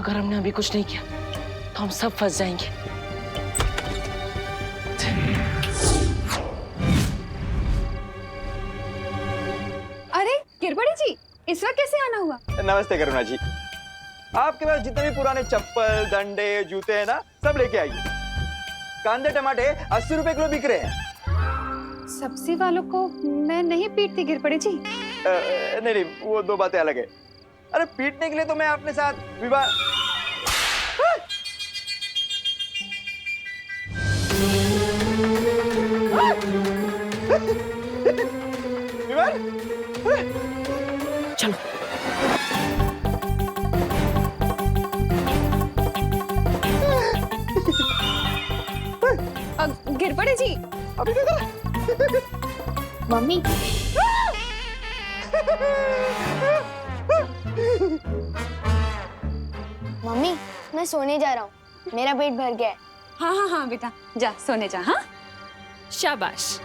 अगर हमने अभी कुछ नहीं किया तो हम सब फंस जाएंगे। अरे गिरबड़ी जी, इस वक्त कैसे आना हुआ? नमस्ते करुणा जी। आपके पास जितने भी पुराने चप्पल, डंडे, जूते हैं ना, सब लेके आइए। कांदे टमाटे 80 रुपए किलो बिक रहे हैं। सब्जी वालों को मैं नहीं पीटती गिरबड़ी जी। नहीं नहीं, वो दो बातें अलग है। अरे पीटने के लिए तो मैं अपने साथ विवाह विवाह चलो। गिरबड़ी जी, अभी देखो। मम्मी मम्मी मैं सोने जा रहा हूँ, मेरा पेट भर गया है। हाँ हाँ हाँ बेटा, जा सोने जा। हाँ शाबाश।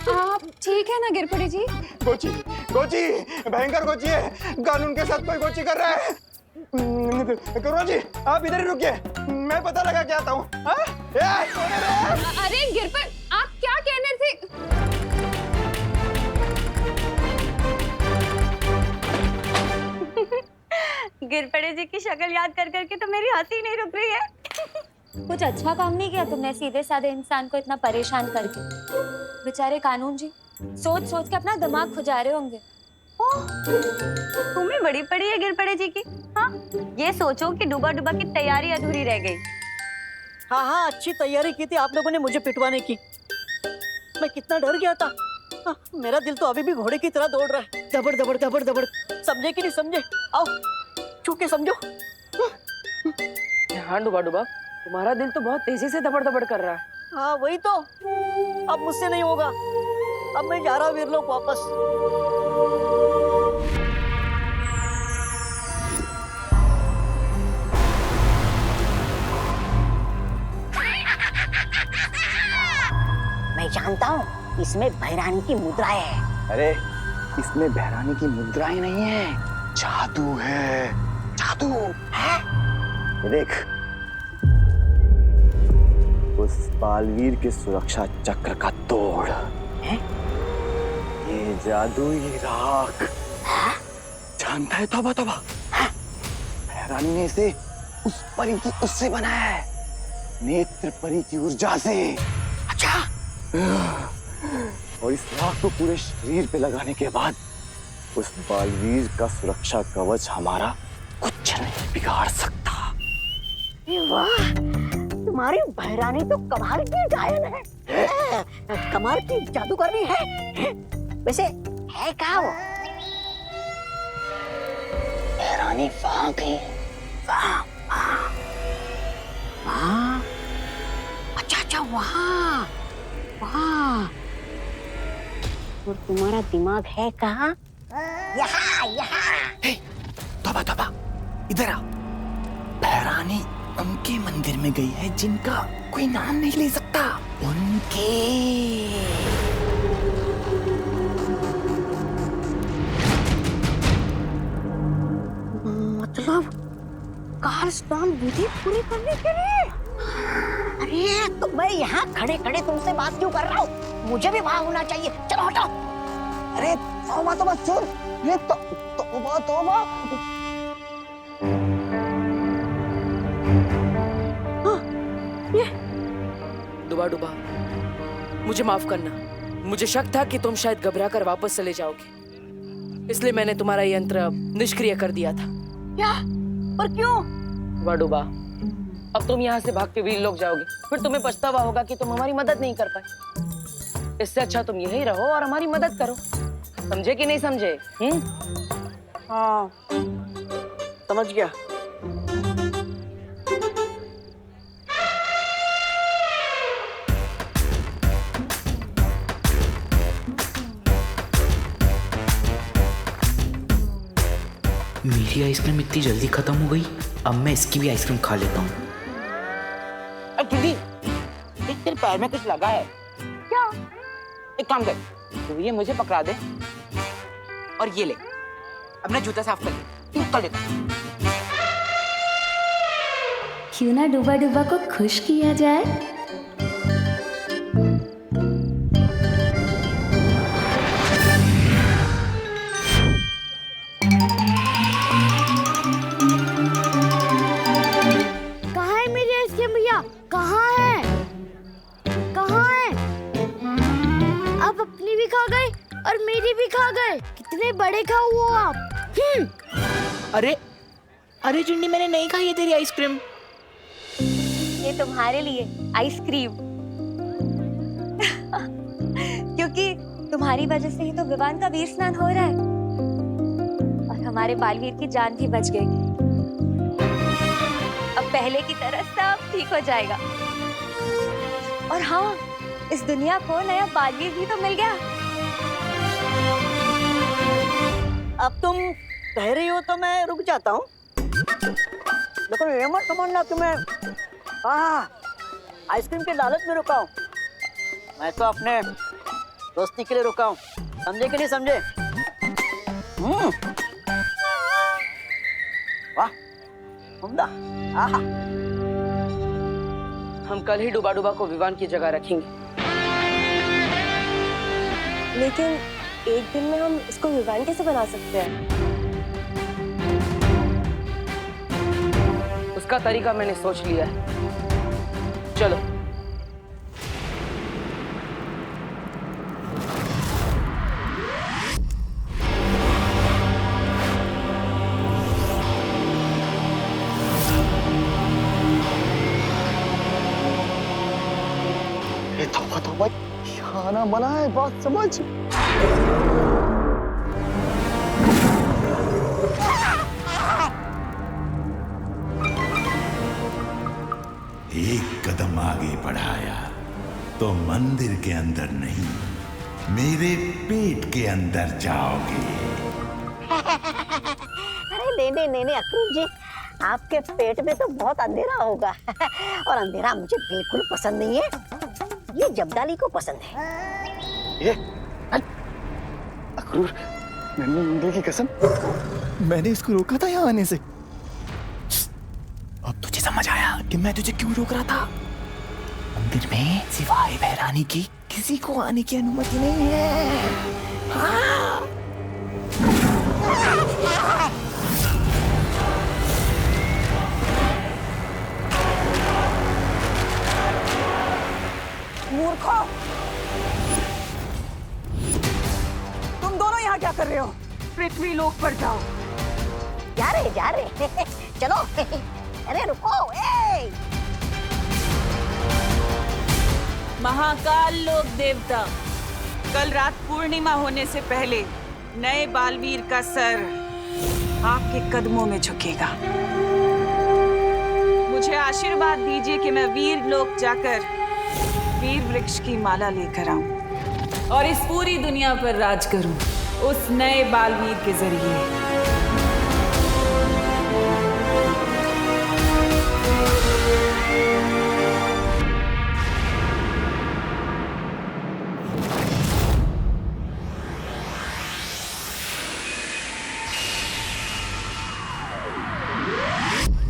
आप ठीक है ना गिरबड़ी जी? गोची, गोची, भयंकर गोची है। कानून के साथ कोई गोची कर रहा है। करुणा जी, आप इधर ही रुकिए, मैं पता लगा के आता हूँ। अरे गिरबड़, आप क्या कहने थे? गिरपड़े जी की शक्ल याद कर करके तो मेरी हंसी नहीं रुक रही है। कुछ अच्छा काम नहीं किया तुमने सीधे साधे इंसान को इतना परेशान करके। बेचारे कानून जी सोच सोच के अपना दिमाग खुजा रहे होंगे। तुम्हें बड़ी पड़ी है गिरपड़े जी की। हाँ, ये सोचो कि डूबा डूबा की तैयारी अधूरी रह गई। हाँ हाँ, अच्छी तैयारी की थी आप लोगों ने मुझे पिटवाने की। मैं कितना डर गया था। हाँ, मेरा दिल तो अभी भी घोड़े की तरह दौड़ रहा है। दबड़ दबड़ दबड़ दबड़। समझे कि नहीं समझे? आओ छू के समझो। हाँ डूबा डूबा, तुम्हारा दिल तो बहुत तेजी से दबड़ दबड़ कर रहा है। हाँ वही तो, अब मुझसे नहीं होगा। अब मैं जा रहा हूँ वीरलोक वापस। मैं जानता हूँ इसमें भैरानी की मुद्राएं है। अरे इसमें भैरानी की मुद्राएं नहीं है, जादू है। जादू है? ये देख, उस बालवीर के सुरक्षा चक्र का तोड़ है? ये जादुई राख जानता है? तौबा तौबा, भैरानी ने इसे उस परी की उससे बनाया है, नेत्र परी की ऊर्जा से। अच्छा, और इस राख को पूरे शरीर पे लगाने के बाद उस बालवीर का सुरक्षा कवच हमारा कुछ नहीं बिगाड़ सकता। वाह, तुम्हारी भैरानी तो कमाल की गायन है। कमाल की जादूगरनी है। वैसे है क्या वो? भैरानी वहां गई, वहां वहां। अच्छा अच्छा, वहां वहां। और तुम्हारा दिमाग है कहाँ? यहाँ यहाँ। तौबा तौबा, इधर आओ। भैरानी उनके मंदिर में गई है जिनका कोई नाम नहीं ले सकता। उनके मतलब काल स्नान विधि पूरी करने के लिए? अरे तो मैं यहाँ खड़े खड़े तुमसे बात क्यों कर रहा हूँ? मुझे भी वहां होना चाहिए। चलो हटो। अरे तौबा तौबा, सुन, ये तौबा तौबा। डूबा डूबा, मुझे माफ करना। मुझे शक था कि तुम शायद घबरा कर वापस चले जाओगे, इसलिए मैंने तुम्हारा यंत्र निष्क्रिय कर दिया था। क्या? पर क्यों? डूबा डूबा, अब तुम यहाँ से भाग के वीरलोक जाओगे, फिर तुम्हें पछतावा होगा कि तुम हमारी मदद नहीं कर पाए। इससे अच्छा तुम यहीं रहो और हमारी मदद करो। समझे कि नहीं समझे? हाँ समझ गया। मेरी आइसक्रीम इतनी जल्दी खत्म हो गई, अब मैं इसकी भी आइसक्रीम खा लेता हूँ। दीदी, तेरे पैर में कुछ लगा है क्या? एक काम कर, तू ये मुझे पकड़ा दे और ये ले, अपना जूता साफ कर ले, कर लेता। क्यों ना डूबा डूबा को खुश किया जाए। कहाँ है मेरी आइसक्रीम भैया? कहाँ है? कहाँ है? आप अपनी भी खा गए और मेरी भी खा गए। कितने बड़े खाओ हो आप। अरे अरे चिंडी, मैंने नहीं खाई है तेरी आइसक्रीम। ये तुम्हारे लिए आइसक्रीम। क्योंकि तुम्हारी वजह से ही तो विवान का वीर स्नान हो रहा है और हमारे बालवीर की जान भी बच गई। अब पहले की तरह सब ठीक हो जाएगा। और हाँ, इस दुनिया को नया बालवीर भी तो मिल गया। अब तुम कह रही हो तो मैं रुक जाता हूँ, लेकिन ये मत समझना कि मैं आइसक्रीम के लालच में रुका हूँ। मैं तो अपने दोस्ती के लिए रुका हूँ, समझे कि नहीं समझे? वाह, उम्दा। आहा। हम कल ही डूबा डूबा को विवान की जगह रखेंगे। लेकिन एक दिन में हम इसको विवान कैसे बना सकते हैं? उसका तरीका मैंने सोच लिया है। चलो। ये तौबा खाना बना है, बात समझ। एक कदम आगे बढ़ाया तो मंदिर के अंदर नहीं, मेरे पेट के अंदर जाओगे। अरे नहीं अक्रूर जी, आपके पेट में तो बहुत अंधेरा होगा और अंधेरा मुझे बिल्कुल पसंद नहीं है। ये जब्दाली को पसंद है। ये अक्रूर, मैंने मुंडे की कसम, मैंने इसको रोका था यहाँ आने से। अब तुझे समझ आया कि मैं तुझे क्यों रोक रहा था। मंदिर में सिवाय बहरानी की किसी को आने की अनुमति नहीं है। हाँ। मूर्खों, तुम दोनों यहाँ क्या कर रहे हो? पृथ्वी लोक पर जाओ। जा रहे चलो। अरे रुको, ए! महाकाल लोक देवता, कल रात पूर्णिमा होने से पहले नए बालवीर का सर आपके कदमों में झुकेगा। मुझे आशीर्वाद दीजिए कि मैं वीर लोक जाकर वीर वृक्ष की माला लेकर आऊं और इस पूरी दुनिया पर राज करूं उस नए बालवीर के जरिए।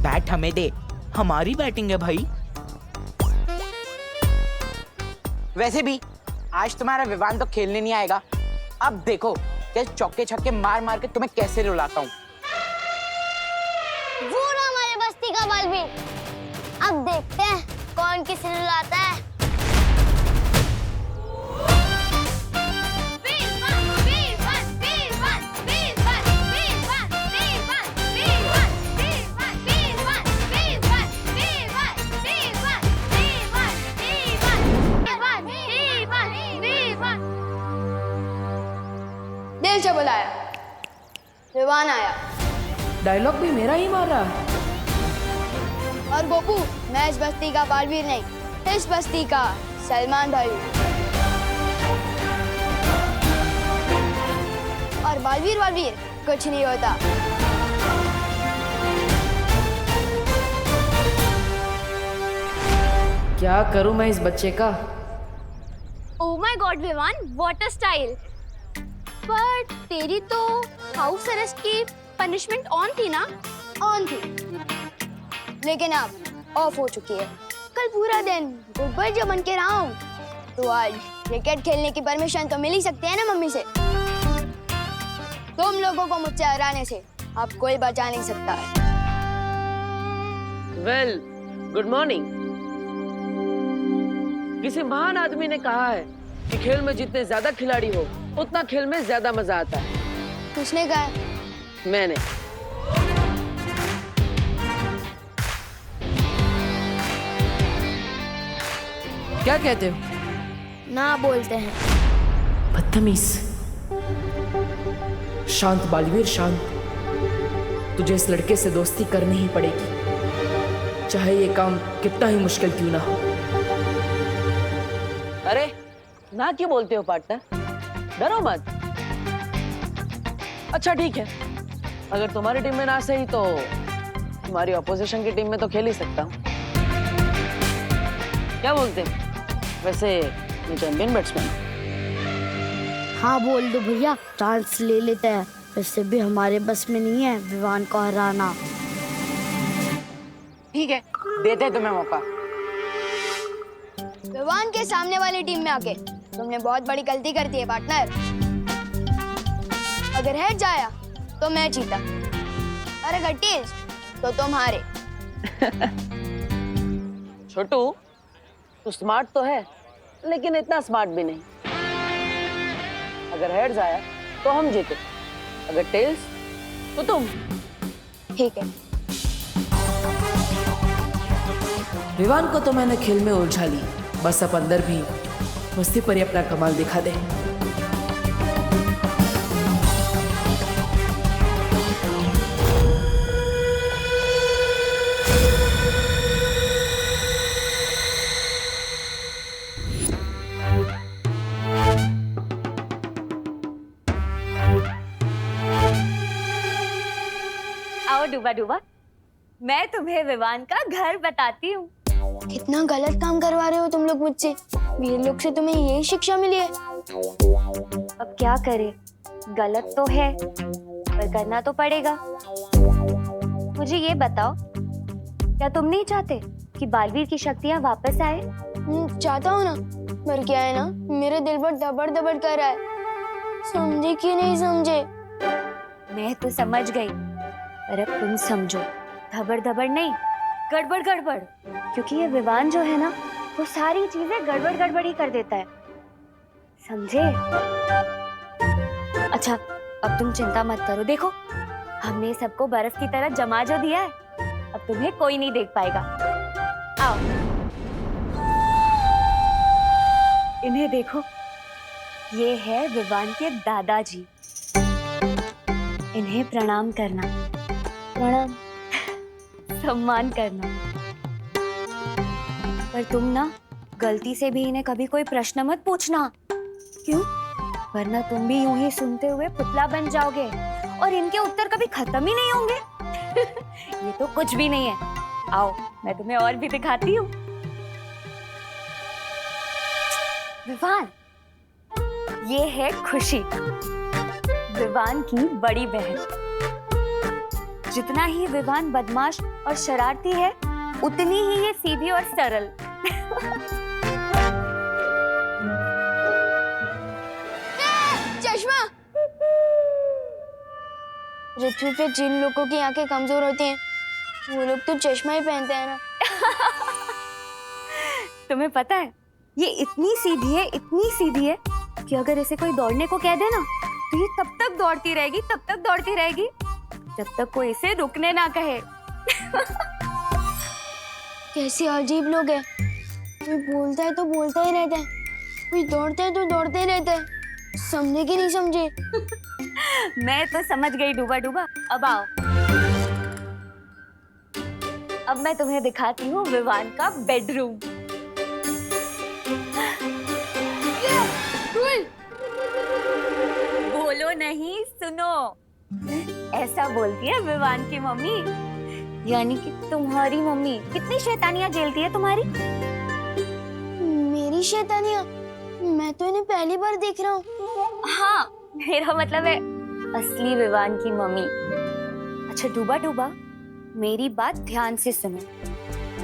बैट हमें दे, हमारी बैटिंग है भाई। वैसे भी आज तुम्हारा विवान तो खेलने नहीं आएगा। अब देखो कि चौके छक्के मार मार के तुम्हें कैसे रुलाता हूँ। वो रहा हमारे बस्ती का बालवीर। अब देखते हैं कौन किसे रुलाता है। दिल से बुलाया, विवान आया। डायलॉग भी मेरा ही मार रहा है। और गोपू, मैं इस बस्ती का बालवीर नहीं, इस बस्ती का सलमान भाई हूँ। और बालवीर कुछ नहीं होता। क्या करूं मैं इस बच्चे का? Oh my god Vivaan, what a style. पर मेरी तो हाउस अरेस्ट की पनिशमेंट ऑन थी ना? ऑन थी, लेकिन अब ऑफ हो चुकी है। कल पूरा दिन गुब्बर जो बन के रहा हूँ, तो आज क्रिकेट खेलने की परमिशन तो मिल ही सकती है ना मम्मी से। तुम लोगों को मुझसे हराने से अब कोई बचा नहीं सकता है। Well, good morning. किसी महान आदमी ने कहा है कि खेल में जितने ज्यादा खिलाड़ी हो उतना खेल में ज्यादा मजा आता है। किसने कहा? मैंने। क्या कहते हो? ना बोलते हैं। बदतमीज। शांत बालवीर, शांत। तुझे इस लड़के से दोस्ती करनी ही पड़ेगी, चाहे ये काम कितना ही मुश्किल क्यों ना हो। अरे ना क्यों बोलते हो पार्टनर? डरो मत। अच्छा ठीक है, अगर तुम्हारी टीम में ना सही तो तुम्हारी ऑपोजिशन की टीम में तो खेल ही सकता हूँ। क्या बोलते हैं? वैसे मैं चैंपियन बैट्समैन हूँ। हाँ बोल दो भैया, चांस ले लेते हैं। वैसे भी हमारे बस में नहीं है विवान को हराना। ठीक है, देते हैं तुम्हें मौका। विवान के सामने वाली टीम में आके तुमने बहुत बड़ी गलती कर दी है पार्टनर। अगर हेड जाया तो मैं जीता, और अगर टेल्स तो तुम हारे। छोटू, तू स्मार्ट तो है लेकिन इतना स्मार्ट भी नहीं। अगर हेड्स आया तो हम जीते, अगर टेल्स तो तुम। ठीक है। विवान को तो मैंने खेल में उलझा ली, बस अब अंदर भी मस्ती पर ही अपना कमाल दिखा दे। आओ डूबा डूबा, मैं तुम्हें विवान का घर बताती हूँ। कितना गलत काम करवा रहे हो तुम लोग मुझसे। वीर लोग से तुम्हें यही शिक्षा मिली है। अब क्या करें, गलत तो है पर करना तो पड़ेगा। मुझे ये बताओ, क्या तुम नहीं चाहते कि बालवीर की शक्तियाँ वापस आए? चाहता हूँ ना, पर क्या है ना, मेरे दिल पर दबड़ दबड़ कर रहा है। समझे कि नहीं समझे? मैं तो समझ गई, पर अब तुम समझो। धबड़ धबड़ नहीं, गड़बड़ गड़बड़। क्योंकि ये विवान जो है ना, वो सारी चीजें गड़बड़ गड़बड़ ही कर देता है, समझे? अच्छा, अब तुम चिंता मत करो। देखो, हमने सबको बर्फ की तरह जमा जो दिया है, अब तुम्हें कोई नहीं देख पाएगा। आओ, इन्हें देखो, ये है विवान के दादाजी। इन्हें प्रणाम करना। प्रणाम। सम्मान करना। पर तुम ना गलती से भी इन्हें कभी कोई प्रश्न मत पूछना। क्यों? वरना तुम भी यूं ही सुनते हुए पुतला बन जाओगे और इनके उत्तर कभी खत्म ही नहीं होंगे। ये तो कुछ भी नहीं है। आओ, मैं तुम्हें और भी दिखाती हूँ। विवान, ये है खुशी, विवान की बड़ी बहन। जितना ही विवान बदमाश और शरारती है, उतनी ही ये सीधी और सरल। चश्मा। पृथ्वी पे जिन लोगों की आंखें कमजोर होती हैं, वो लोग तो चश्मा ही पहनते हैं ना। तुम्हें पता है, ये इतनी सीधी है कि अगर इसे कोई दौड़ने को कह दे ना, तो ये तब तक दौड़ती रहेगी जब तक कोई इसे रुकने ना कहे। कैसे अजीब लोग हैं। कोई बोलता है तो बोलता ही रहता है, कोई दौड़ता है तो दौड़ते ही रहता है। समझे कि नहीं समझे? मैं तो समझ गई डूबा डूबा। अब आओ, अब मैं तुम्हें दिखाती हूँ विवान का बेडरूम। बोलो नहीं, सुनो। ऐसा बोलती है विवान की मम्मी, यानी कि तुम्हारी मम्मी। कितनी शैतानियां झेलती है तुम्हारी। मेरी शैतानियां? मैं तो इन्हें पहली बार देख रहा हूँ। हाँ, मेरा मतलब है असली विवान की मम्मी। अच्छा डूबा डूबा, मेरी बात ध्यान से सुनो।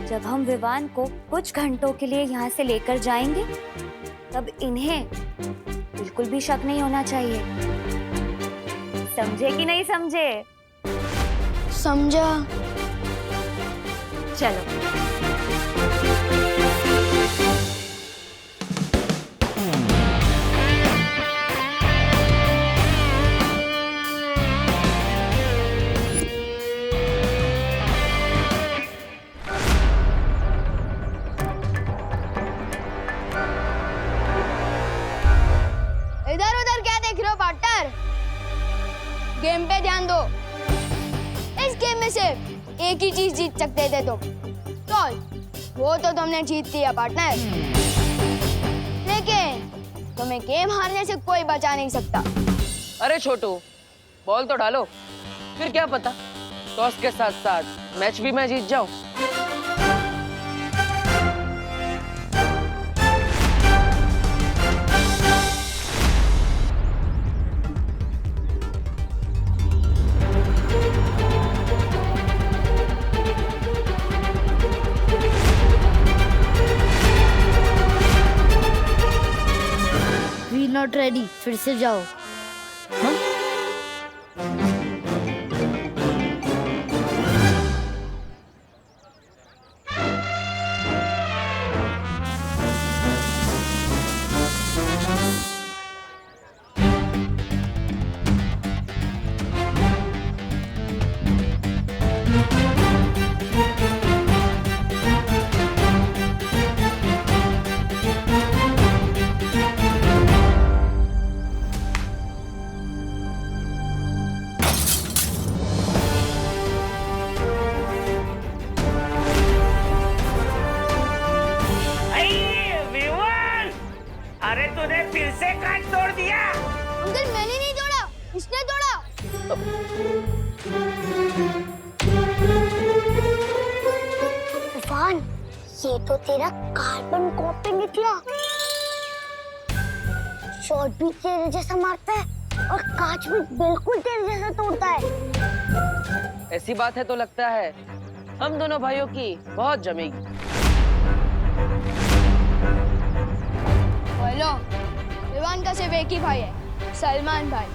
जब हम विवान को कुछ घंटों के लिए यहाँ से लेकर जाएंगे, तब इन्हें बिल्कुल भी शक नहीं होना चाहिए। समझे कि नहीं समझे? समझा। चलो। इधर उधर क्या देख रहे हो पार्टनर? गेम पे ध्यान दो। इस गेम में सिर्फ एक ही चीज जीत सकते थे तुम। तो वो तो तुमने जीत लिया पार्टनर, लेकिन तुम्हें गेम हारने से कोई बचा नहीं सकता। अरे छोटू, बॉल तो डालो, फिर क्या पता टॉस के साथ साथ मैच भी मैं जीत जाऊं। वी नॉट रेडी, फिर से जाओ। अरे तूने फिर से काट तोड़ दिया। अंकल मैंने नहीं तोड़ा, इसने तोड़ा। विवान, ये तो तेरा कार्बन कॉपी निकला। शॉट भी तेरे जैसा मारता है और कांच भी बिल्कुल तेरे जैसा तोड़ता है। ऐसी बात है तो लगता है हम दोनों भाइयों की बहुत जमेगी। बोलो, विवान का सिर्फ एक ही भाई है, सलमान भाई।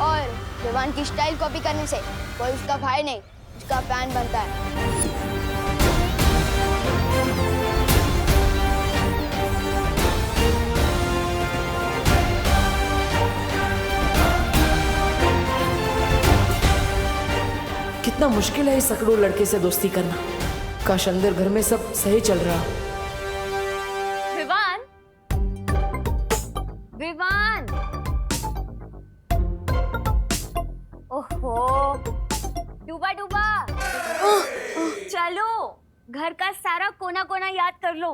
और विवान की स्टाइल कॉपी करने से कोई उसका भाई नहीं, उसका फैन बनता है। कितना मुश्किल है इस अकड़ू लड़के से दोस्ती करना। काश अंदर घर में सब सही चल रहा। विवान, विवान, ओहो, डूबा डूबा, चलो घर का सारा कोना कोना याद कर लो।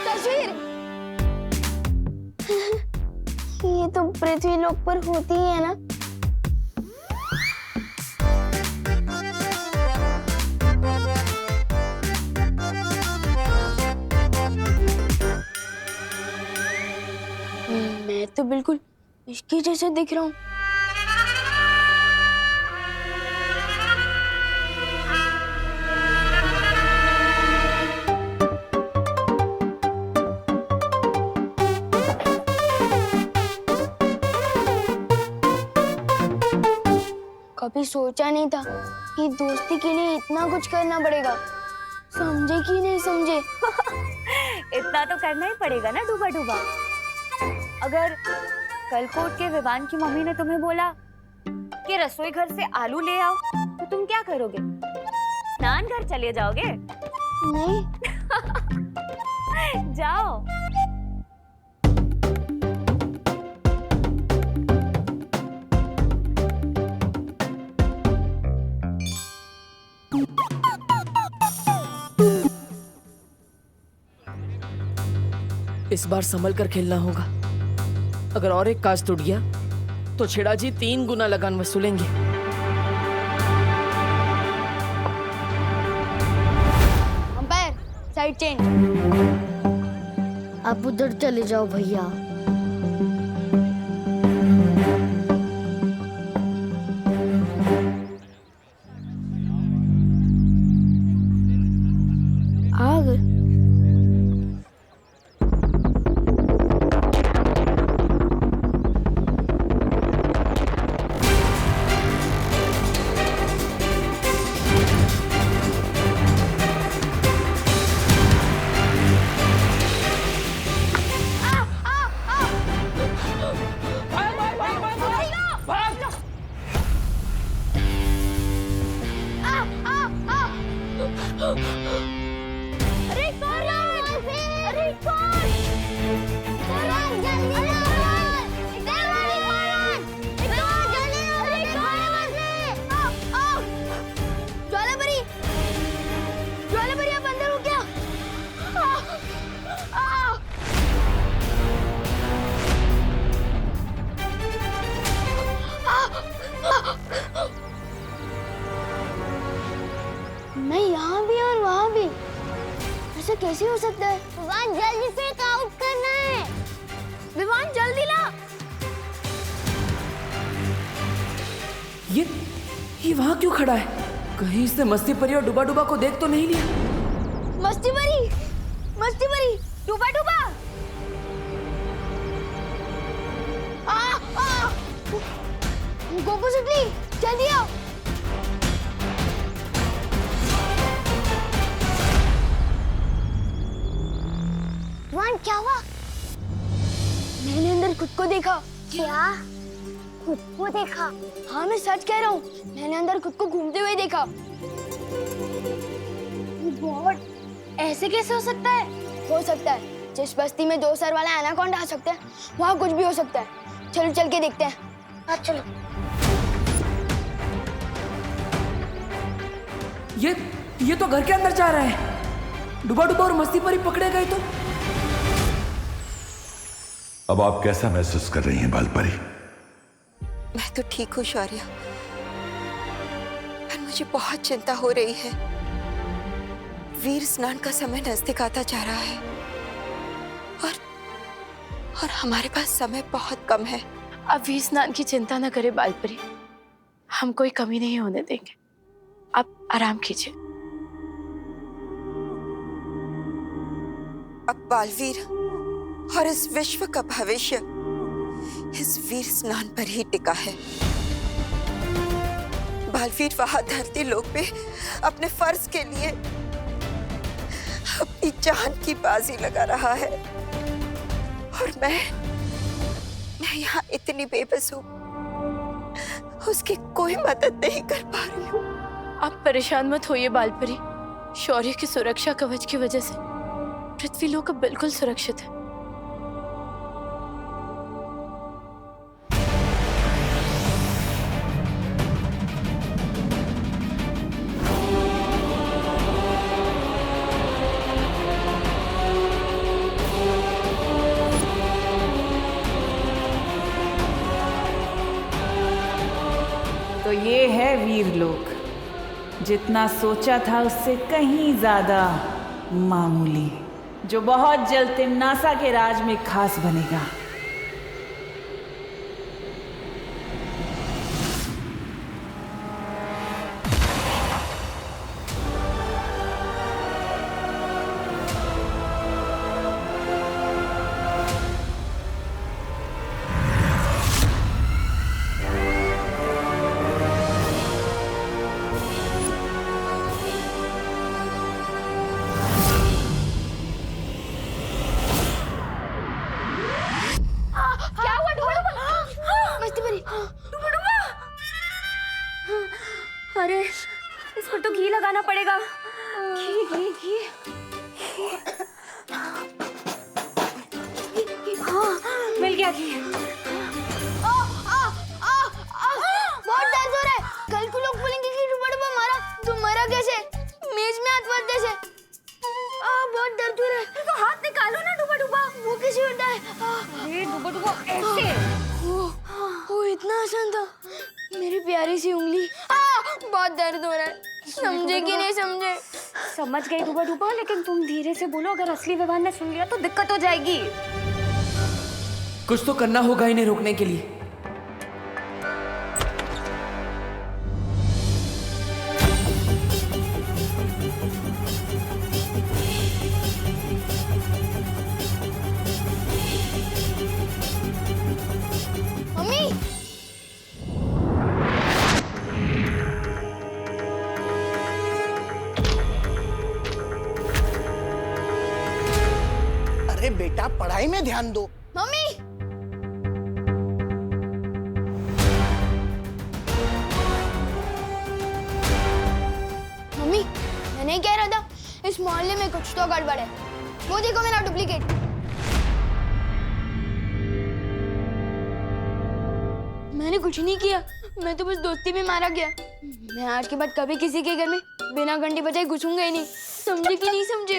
तस्वीर। ये तो पृथ्वी लोक पर होती ही है ना। मैं तो बिल्कुल इसके जैसे दिख रहा हूँ। कभी सोचा नहीं था कि दोस्ती के लिए इतना कुछ करना पड़ेगा। समझे कि नहीं समझे? इतना तो करना ही पड़ेगा ना डूबा डूबा। अगर कल को उठ के विवान की मम्मी ने तुम्हें बोला कि रसोई घर से आलू ले आओ, तो तुम क्या करोगे? स्नान घर चले जाओगे? नहीं। जाओ। इस बार संभल कर खेलना होगा। अगर और एक काज टूट गया तो छेड़ा जी 3 गुना लगान वसूलेंगे। Umpire, side change. आप उधर चले जाओ भैया। आ गए। अरे कौन है? अरे कौन? कौन? जल्दी आओ! देवाली कौन? कौन? जल्दी आओ! अरे कौन है वहाँ से? आओ! ज्वालापरी! ज्वालापरी आप अंदर हो क्या? आओ! मैं यहाँ भी और वहाँ भी, ऐसा कैसे हो सकता है? विवान जल्दी से आउट करना है। विवान जल्दी ला। ये वहाँ क्यों खड़ा है? कहीं इसने मस्ती परी और डूबा डूबा को देख तो नहीं लिया? मस्ती परी, डूबा डूबा। गोकू सुटली, जल्दी आओ। विवान क्या हुआ? मैंने अंदर खुद को देखा। क्या? खुद को देखा? हाँ मैं सच कह रहा हूँ, मैंने अंदर खुद को घूमते हुए देखा। गॉड, ऐसे कैसे हो सकता है? हो सकता है, जिस बस्ती में 2 सर वाला एनाकोंडा आ सकता है, वहाँ कुछ भी हो सकता है। चलो चल के देखते हैं। हाँ चलो। ये तो घर के अंदर जा रहा है। डूबा डूबा और मस्ती परी पकड़े गए तो? अब आप कैसा महसूस कर रही हैं बालपरी? मैं तो ठीक हूँ शौर्य, पर मुझे बहुत चिंता हो रही है। वीर स्नान का समय नजदीक आता जा रहा है और हमारे पास समय बहुत कम है। अब वीर स्नान की चिंता न करे बालपरी, हम कोई कमी नहीं होने देंगे। आप आराम कीजिए। अब बालवीर और इस विश्व का भविष्य इस वीर स्नान पर ही टिका है। बालवीर वहां धरती लोक पे अपने फर्ज के लिए अपनी जान की बाजी लगा रहा है और मैं यहाँ इतनी बेबस हूँ, उसकी कोई मदद नहीं कर पा रही हूँ। आप परेशान मत होइए बालपरी, शौर्य की सुरक्षा कवच की वजह से पृथ्वी लोक अब बिल्कुल सुरक्षित है। तो ये है वीरलोक, जितना सोचा था उससे कहीं ज्यादा मामूली, जो बहुत जल्द तिम्नासा के राज में खास बनेगा। अरे इस पर तो घी लगाना पड़ेगा। घी घी घी हाँ मिल गया घी। बहुत दर्द हो रहा है। कल को लोग बोलेंगे कि डुबा मारा, तो मरा कैसे? मेज में हाथ मत जैसे। बहुत दर्द हो रहा है। तो हाथ निकालो ना डुबा। वो कैसे होता है? ये डुबा ऐसे। वो इतना आसान था। मेरी प्यारी सी उंगली। बहुत दर्द हो रहा है। समझे कि नहीं समझे? समझ गई डूबा डूबा, लेकिन तुम धीरे से बोलो, अगर असली विवान ने सुन लिया तो दिक्कत हो जाएगी। कुछ तो करना होगा इन्हें रोकने के लिए। मम्मी, अरे बेटा पढ़ाई में ध्यान दो। मम्मी, मम्मी, मैं नहीं कह रहा था इस मोहल्ले में कुछ तो गड़बड़ है। वो देखो मेरा डुप्लीकेट। मैंने कुछ नहीं किया, मैं तो बस दोस्ती में मारा गया। मैं आज के बाद कभी किसी के घर में बिना घंटी बजाए घुसूंगा ही नहीं। समझे कि नहीं समझे?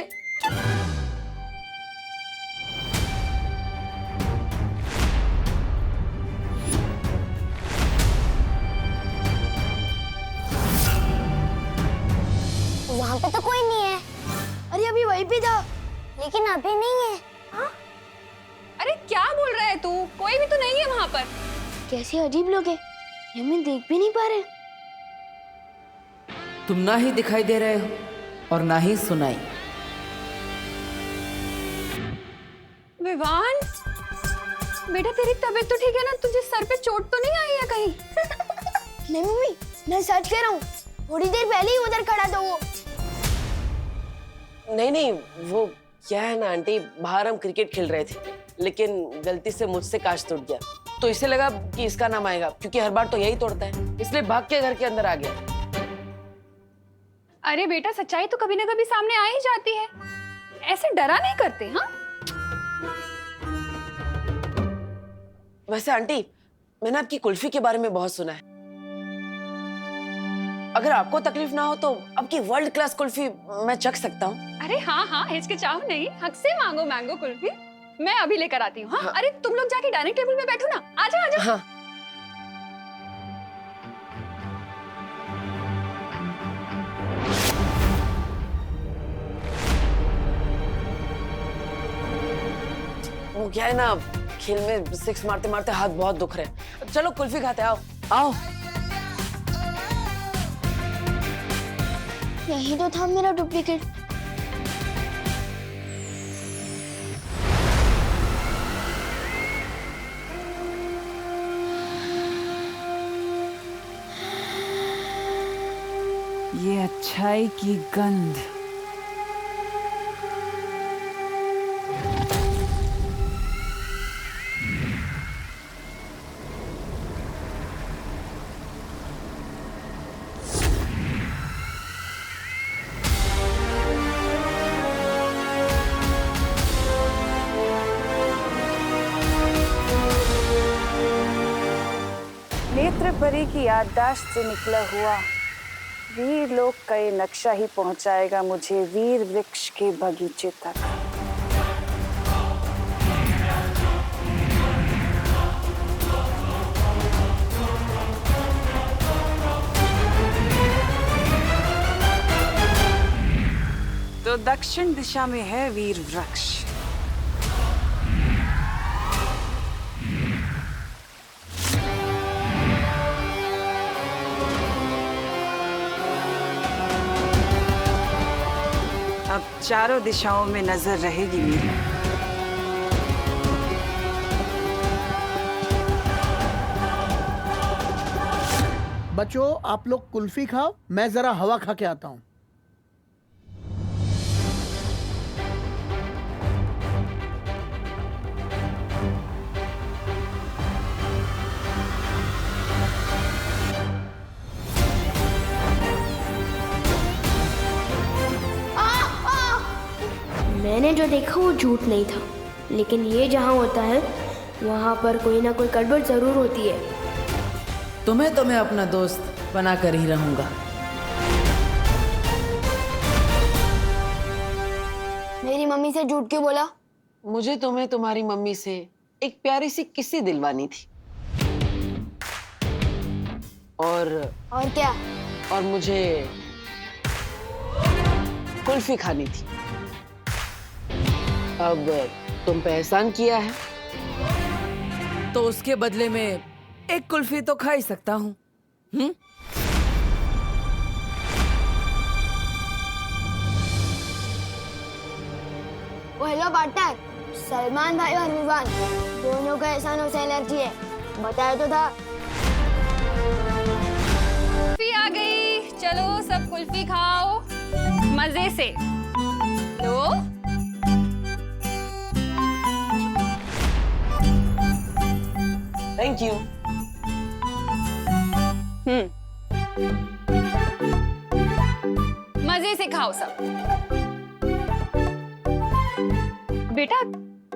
वहाँ पे तो कोई नहीं है। अरे अभी वहीं पे था। लेकिन अभी नहीं है। अरे क्या बोल रहा है तू? कोई भी तो नहीं है वहाँ पर। कैसे अजीब लोग हैं, ये हमें देख भी नहीं पा रहे। तुम ना ही दिखाई दे रहे हो और ना ही सुनाई। विवान, बेटा तेरी तबीयत तो ठीक है ना? तुझे सर पे चोट तो नहीं आई है कहीं? नहीं मम्मी, मैं सच कह रहा हूँ। थोड़ी देर पहले ही उधर खड़ा था वो। नहीं नहीं, वो क्या है ना आंटी, बाहर हम क्रिकेट खेल रहे थे, लेकिन गलती से मुझसे कांच टूट गया, तो इसे लगा कि इसका नाम आएगा, क्योंकि हर बार तो यही तोड़ता है, इसलिए भाग के घर के अंदर आ गया। अरे बेटा, सच्चाई तो कभी ना कभी सामने आ ही जाती है। ऐसे डरा नहीं करते। हाँ, वैसे आंटी, मैंने आपकी कुल्फी के बारे में बहुत सुना है। अगर आपको तकलीफ ना हो तो आपकी वर्ल्ड क्लास कुल्फी मैं चख सकता हूँ। अरे हाँ हाँ, हिचकिचाओ नहीं, हक से मांगो मैंगो कुल्फी। मैं अभी लेकर आती हूँ। हाँ? अरे तुम लोग जाके डाइनिंग टेबल पे बैठो ना। आजा आजा। हाँ। वो क्या है ना, खेल में सिक्स मारते मारते हाथ बहुत दुख रहे। चलो कुल्फी खाते, आओ आओ। यही तो था मेरा डुप्लीकेट। ये अच्छाई की गंध। नेत्र परी की याददाश्त से निकला हुआ वीर लोक का ये नक्शा ही पहुंचाएगा मुझे वीर वृक्ष के बगीचे तक। तो दक्षिण दिशा में है वीर वृक्ष। अब चारों दिशाओं में नजर रहेगी मेरी। बच्चों, आप लोग कुल्फी खाओ, मैं जरा हवा खा के आता हूँ। मैंने जो देखा वो झूठ नहीं था, लेकिन ये जहाँ होता है वहाँ पर कोई ना कोई गड़बड़ जरूर होती है। तुम्हें तो मैं अपना दोस्त बना कर ही रहूंगा। मेरी मम्मी से झूठ क्यों बोला? मुझे तुम्हें तुम्हारी मम्मी से एक प्यारी सी किस्सी दिलवानी थी। और क्या? और मुझे कुल्फी खानी थी। अब तुम पे एहसान किया है तो उसके बदले में एक कुल्फी तो खा ही सकता हूँ। हेलो पार्टनर, सलमान भाई और विवान दोनों का एहसानों से एलर्जी है, बताया तो था। कुल्फी आ गई, चलो सब कुल्फी खाओ मजे से। लो थैंक यू। मजे से खाओ सब। बेटा,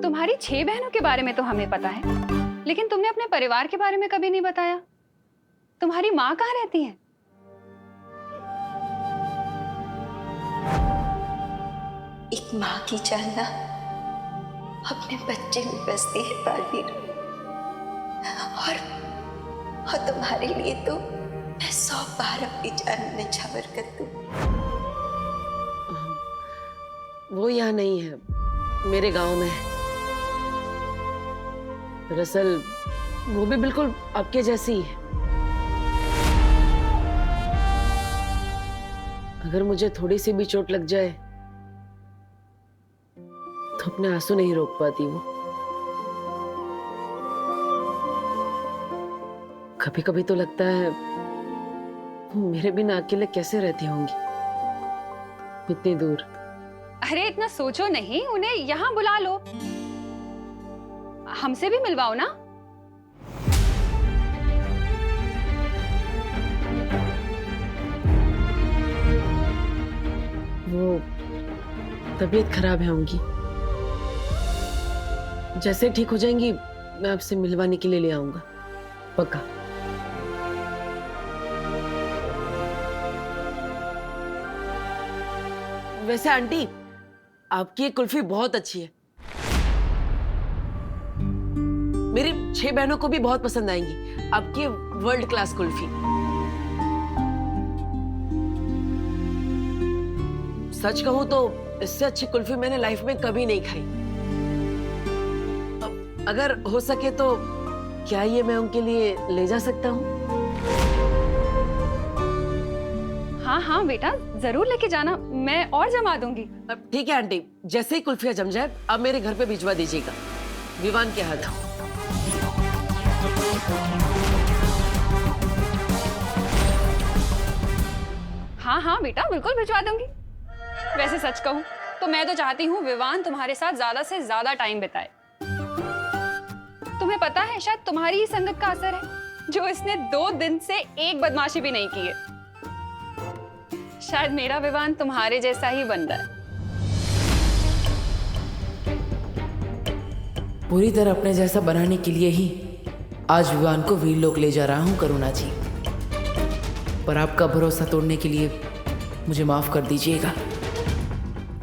तुम्हारी 6 बहनों के बारे में तो हमें पता है, लेकिन तुमने अपने परिवार के बारे में कभी नहीं बताया। तुम्हारी माँ कहाँ रहती है? एक माँ की जान ना अपने बच्चे में बसती है बालवीर, और तुम्हारे लिए तो मैं 100 बार अपनी जान निछावर कर दूं। वो यहाँ नहीं है, मेरे गांव में है। दरअसल वो भी बिल्कुल आपके जैसी ही है। अगर मुझे थोड़ी सी भी चोट लग जाए तो अपने आंसू नहीं रोक पाती वो। कभी कभी तो लगता है वो मेरे बिना अकेले कैसे रहती होंगी इतनी दूर। अरे इतना सोचो नहीं, उन्हें यहाँ बुला लो, हमसे भी मिलवाओ ना। वो तबीयत खराब है उनकी, जैसे ठीक हो जाएंगी मैं आपसे मिलवाने के लिए ले आऊंगा, पक्का। वैसे आंटी, आपकी ये कुल्फी बहुत अच्छी है, मेरी 6 बहनों को भी बहुत पसंद आएंगी आपकी वर्ल्ड क्लास कुल्फी। सच कहूं तो इससे अच्छी कुल्फी मैंने लाइफ में कभी नहीं खाई। अगर हो सके तो क्या ये मैं उनके लिए ले जा सकता हूँ? हाँ हाँ बेटा, जरूर लेके जाना, मैं और जमा दूंगी। ठीक है आंटी, जैसे ही कुल्फियाँ जम जाए अब मेरे घर पे भिजवा दीजिएगा, विवान के हाथ। हाँ हाँ बेटा, बिल्कुल भिजवा दूंगी। वैसे सच कहूँ तो मैं तो चाहती हूँ विवान तुम्हारे साथ ज्यादा से ज्यादा टाइम बिताए। तुम्हें पता है, शायद तुम्हारी ही संगत का असर है जो इसने 2 दिन से एक बदमाशी भी नहीं की है। शायद मेरा विवान तुम्हारे जैसा ही बन रहा है। पूरी तरह अपने जैसा बनाने के लिए ही आज विवान को वीरलोक ले जा रहा हूं करुणा जी, पर आपका भरोसा तोड़ने के लिए मुझे माफ कर दीजिएगा।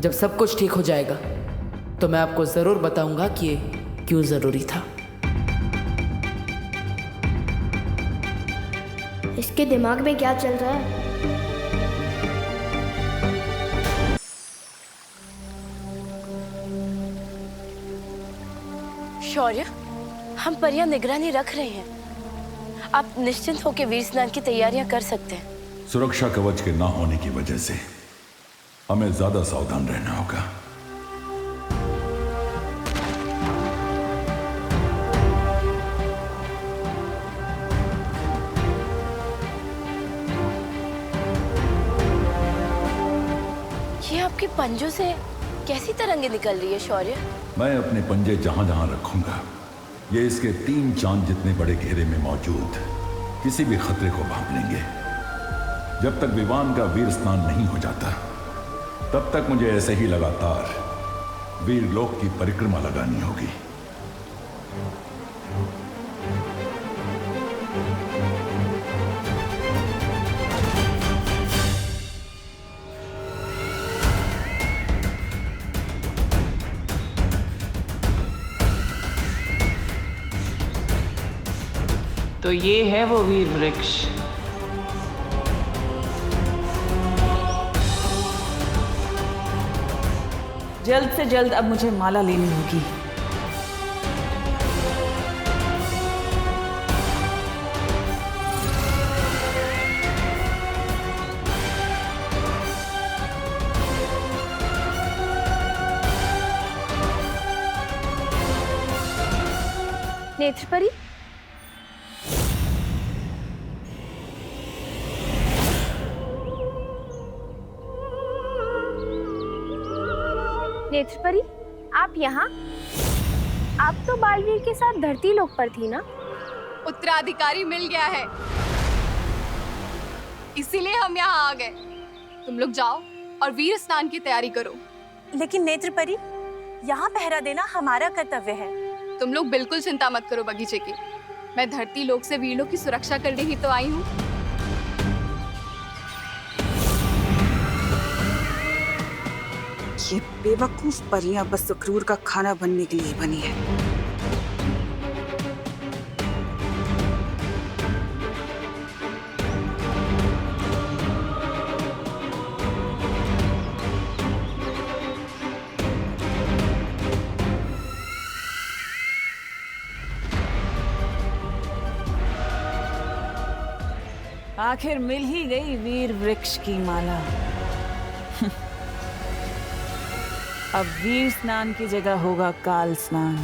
जब सब कुछ ठीक हो जाएगा तो मैं आपको जरूर बताऊंगा कि ये क्यों जरूरी था। इसके दिमाग में क्या चल रहा है? शौर्य, हम पर यहाँ निगरानी रख रहे हैं। आप निश्चिंत होकर वीर स्नान की तैयारियां कर सकते हैं। सुरक्षा कवच के ना होने की वजह से हमें ज्यादा सावधान रहना होगा। ये आपके पंजों से कैसी तरंगे निकल रही है शौर्य? मैं अपने पंजे जहां जहां रखूंगा, ये इसके 3 चांद जितने बड़े घेरे में मौजूद किसी भी खतरे को भांप लेंगे। जब तक विवान का वीर स्नान नहीं हो जाता तब तक मुझे ऐसे ही लगातार वीरलोक की परिक्रमा लगानी होगी। तो ये है वो वीर वृक्ष। जल्द से जल्द अब मुझे माला लेनी होगी। नेत्रपरी, नेत्रपरी, आप यहाँ? आप तो बालवीर के साथ धरती लोक पर थी ना? उत्तराधिकारी मिल गया है, इसीलिए हम यहाँ आ गए। तुम लोग जाओ और वीर स्नान की तैयारी करो। लेकिन नेत्रपरी, यहाँ पहरा देना हमारा कर्तव्य है। तुम लोग बिल्कुल चिंता मत करो बगीचे की। मैं धरती लोक से वीर लोक की सुरक्षा करने ही तो आई हूँ। ये बेवकूफ परियां बस सुक्रूर का खाना बनने के लिए बनी है। आखिर मिल ही गई वीर वृक्ष की माला। अब वीर स्नान की जगह होगा काल स्नान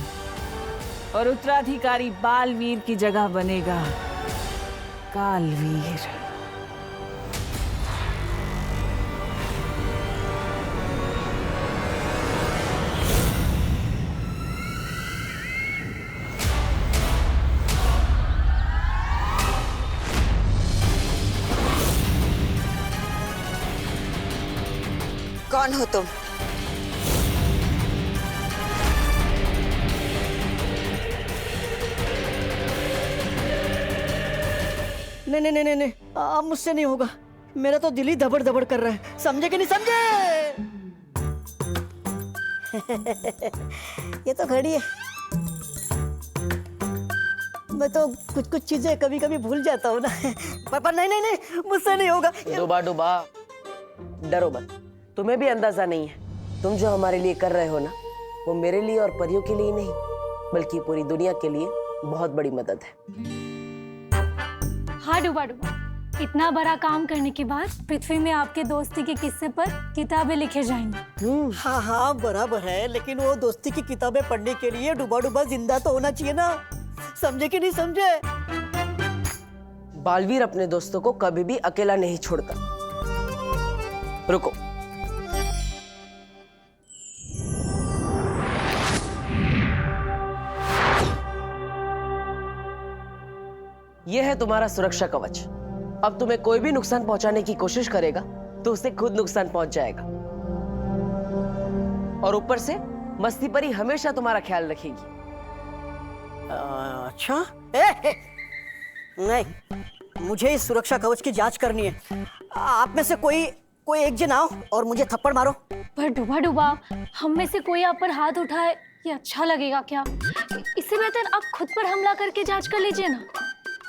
और उत्तराधिकारी बालवीर की जगह बनेगा कालवीर। कौन हो तुम? नहीं नहीं नहीं नहीं, अब मुझसे नहीं होगा। मेरा तो दिल ही धबड़ धबड़ कर रहा है। समझे कि नहीं समझे? ये तो घड़ी है। मैं तो कुछ कुछ चीजें कभी कभी भूल जाता हूँ ना। पापा नहीं नहीं नहीं, मुझसे नहीं होगा। डूबा डूबा, डरो मत। तुम्हें भी अंदाजा नहीं है, तुम जो हमारे लिए कर रहे हो ना, वो मेरे लिए और परियों के लिए नहीं, बल्कि पूरी दुनिया के लिए बहुत बड़ी मदद है। हाँ डूबा डूबा, इतना बड़ा काम करने के बाद पृथ्वी में आपके दोस्ती के किस्से पर किताबें लिखे जाएंगी। हाँ हाँ बराबर है, लेकिन वो दोस्ती की किताबें पढ़ने के लिए डूबा डूबा जिंदा तो होना चाहिए ना। समझे कि नहीं समझे? बालवीर अपने दोस्तों को कभी भी अकेला नहीं छोड़ता। रुको, यह है तुम्हारा सुरक्षा कवच। अब तुम्हें कोई भी नुकसान पहुंचाने की कोशिश करेगा तो उसे खुद नुकसान पहुंच जाएगा। और ऊपर से मस्ती परी हमेशा तुम्हारा ख्याल रखेगी। अच्छा? नहीं, मुझे इस सुरक्षा कवच की जांच करनी है। आप में से कोई एक जन आओ और मुझे थप्पड़ मारो। पर डूबा डूबा, हम में से कोई आप पर हाथ उठाए, ये अच्छा लगेगा क्या? इससे बेहतर आप खुद पर हमला करके जांच कर लीजिए ना।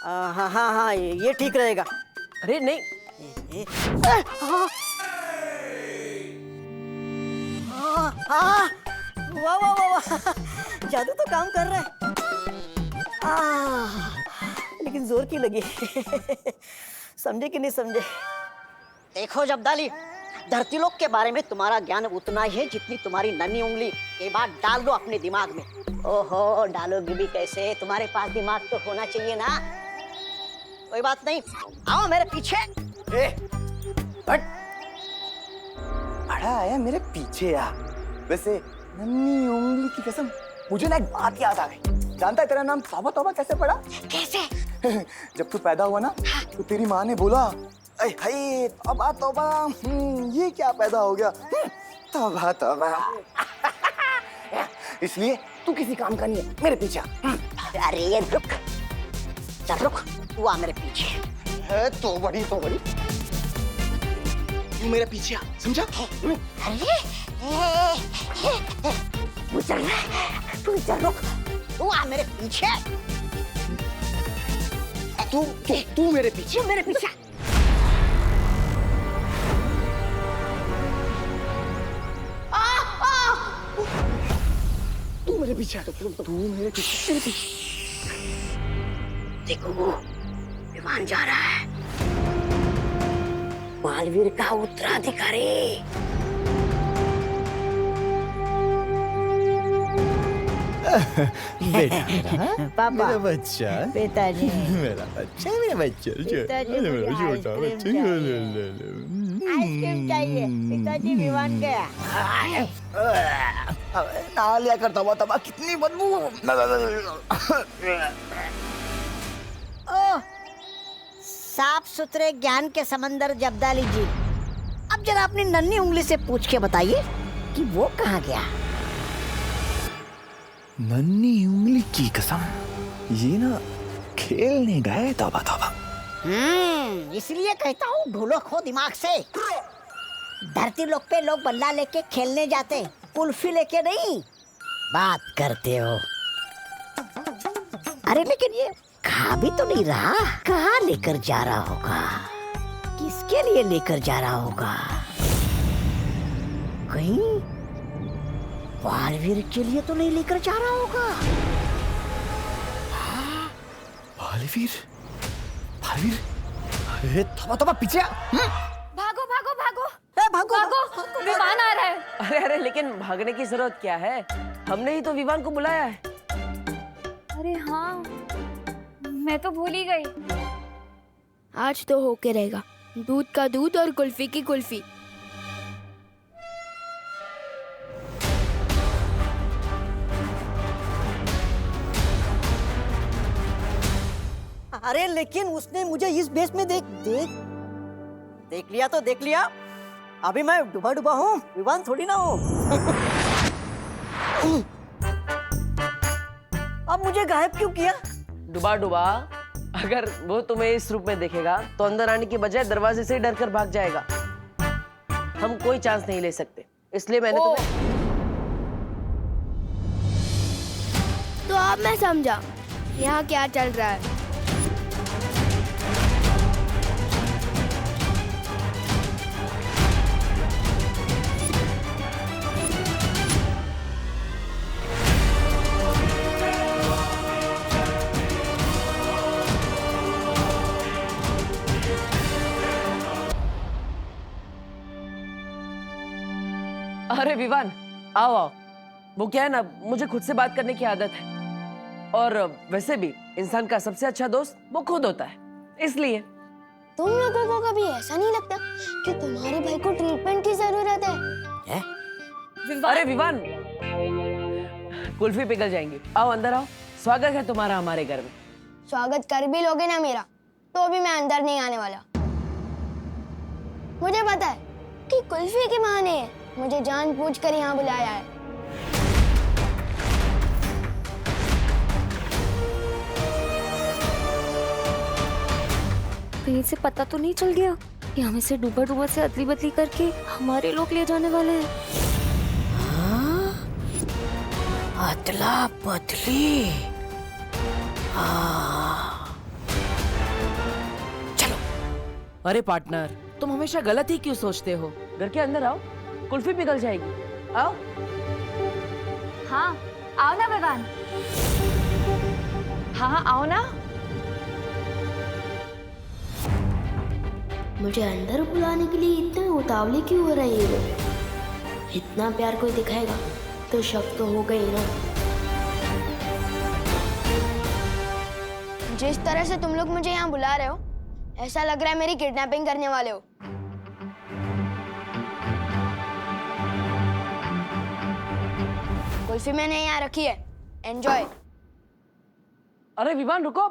हाँ हाँ हाँ, ये ठीक रहेगा। अरे नहीं, वाह वाह वाह, जादू तो काम कर रहा है। लेकिन जोर की लगी। समझे कि नहीं समझे? देखो जब्दाली, धरती लोक के बारे में तुम्हारा ज्ञान उतना ही है जितनी तुम्हारी नन्ही उंगली। ये बात डाल दो अपने दिमाग में। ओहो, डालोगी भी कैसे? तुम्हारे पास दिमाग तो होना चाहिए ना। कोई बात नहीं, आओ मेरे पीछे। बड़ा आया मेरे पीछे आ। वैसे नन्ही उंगली की कसम, मुझे ना एक बात याद आ गई। जानता है तेरा नाम तौबा तौबा कैसे पड़ा? कैसे? जब तू पैदा हुआ ना, तो तेरी माँ ने बोला, अरे भाई तौबा तौबा, ये क्या पैदा हो गया? तौबा तौबा। इसलिए तू किसी काम का नहीं है, मेरे पीछे। अरे ये रुक, चल रुक, तू आ मेरे पीछे। तो बड़ी तू मेरे पीछे आ, समझा? तू चल रुक, तू आ मेरे पीछे। तू मेरे पीछे। मेरे पीछे। मेरे पीछे तू मेरे पीछे। देखो वो विमान जा रहा है, बालवीर का उत्तराधिकारी। बेटा पापा, मेरा बच्चा, पिताजी, मेरा बच्चा, मेरा बच्चा, पिताजी, मेरा मुझे छोटा आइसक्रीम बच्चा। आइसक्रीम चाहिए। पिताजी विमान गया। ना लिया करता हुआ तबा, कितनी बदबू। ओह, साफ सुथरे ज्ञान के समंदर जब्दाली जी, अब जरा अपनी नन्ही उंगली से पूछ के बताइए कि वो कहाँ गया। नन्ही उंगली की कसम, ये ना खेलने गए। तौबा तौबा। इसलिए कहता हूँ ढूलो खो दिमाग से। धरती लोक पे लोग बल्ला लेके खेलने जाते, कुल्फी लेके नहीं। बात करते हो। अरे लेकिन ये खा भी तो नहीं रहा, कहाँ लेकर जा रहा होगा, किसके लिए लेकर जा रहा होगा। कहीं बालवीर के लिए तो नहीं लेकर जा रहा होगा। बालवीर, बालवीर, अरे तौबा तौबा, पीछे। भागो भागो भागो भागो भागो, विमान आ रहा है। अरे अरे, लेकिन भागने की जरूरत क्या है, हमने ही तो विमान को बुलाया है। अरे हाँ, मैं तो भूल ही गई। आज तो होके रहेगा, दूध का दूध और कुल्फी की कुल्फी। अरे लेकिन उसने मुझे इस बेस में देख लिया तो देख लिया। अभी मैं डूबा डूबा हूँ, विमान थोड़ी ना हूँ। अब मुझे गायब क्यों किया? डुबा डुबा, अगर वो तुम्हें इस रूप में देखेगा तो अंदर आने की बजाय दरवाजे से डर कर भाग जाएगा। हम कोई चांस नहीं ले सकते, इसलिए मैंने तुम्हें। तो अब मैं समझा यहाँ क्या चल रहा है। अरे विवान, आओ आओ। वो क्या है ना, मुझे खुद से बात करने की आदत है, और वैसे भी इंसान का सबसे अच्छा दोस्त वो खुद होता है, इसलिए। तुम लोगों को कभी ऐसा नहीं लगता कि तुम्हारे भाई को ट्रीटमेंट की जरूरत है? अरे विवान, कुल्फी पिघल जाएंगी, आओ अंदर आओ। स्वागत है तुम्हारा हमारे घर में। स्वागत कर भी लोगे ना मेरा, तो भी मैं अंदर नहीं आने वाला। मुझे पता है कि कुल्फी के बहाने मुझे जानबूझकर यहाँ बुलाया है। कहीं से पता तो नहीं चल गया कि हमें से डूबा डूबा से अदली बदली करके हमारे लोग ले जाने वाले हैं। अदला बदली। चलो। अरे पार्टनर, तुम हमेशा गलत ही क्यों सोचते हो? घर के अंदर आओ, कुल्फी पिघल जाएगी। आओ। हाँ, आओ ना विवान। हाँ, आओ ना। मुझे अंदर बुलाने के लिए इतने उतावले क्यों हो रहे हैं लोग? इतना प्यार कोई दिखाएगा तो शक तो हो गई ना। जिस तरह से तुम लोग मुझे यहाँ बुला रहे हो, ऐसा लग रहा है मेरी किडनैपिंग करने वाले हो। कुल्फी मैंने यहाँ रखी है, एंजॉय। अरे विवान रुको,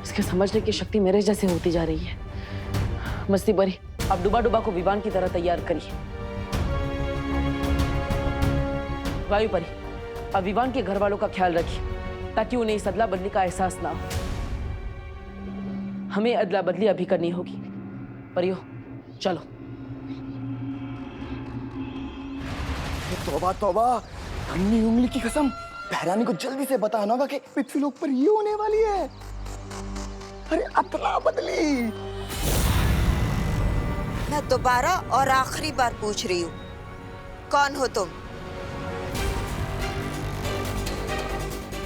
इसके समझने की शक्ति मेरे जैसे होती जा रही है। मस्ती बरी, अब डुबा डुबा को विवान की तरह तैयार करिए। वायु परी, अब विवान के घर वालों का ख्याल रखिए ताकि उन्हें इस अदला बदली का एहसास ना हो। हमें अदला बदली अभी करनी होगी। परियो, चलो। तौबा तौबा, नन्ही उंगली की कसम, बहरानी को जल्दी से बताना होगा कि पृथ्वी लोक पर ये होने वाली है। अरे अदला बदली। मैं दोबारा और आखिरी बार पूछ रही हूँ, कौन हो तुम?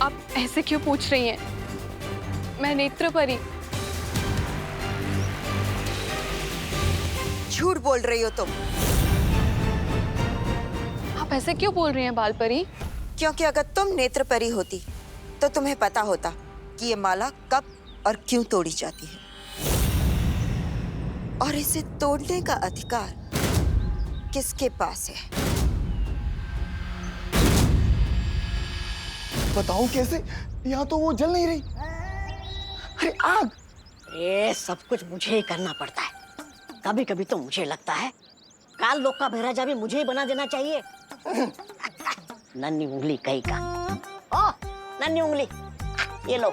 आप ऐसे क्यों पूछ रही हैं? मैं नेत्र परी। झूठ बोल रही हो तुम। आप ऐसे क्यों बोल रही हैं बाल परी? क्योंकि अगर तुम नेत्र परी होती तो तुम्हें पता होता कि ये माला कब और क्यों तोड़ी जाती है, और इसे तोड़ने का अधिकार किसके पास है। बताओ कैसे? यहाँ तो वो जल नहीं रही। अरे आग! ये सब कुछ मुझे ही करना पड़ता है। कभी कभी तो मुझे लगता है काल लोक का महाराजा भी मुझे ही बना देना चाहिए। नन्ही उंगली कहीं का। ओ नन्ही उंगली, ये लो।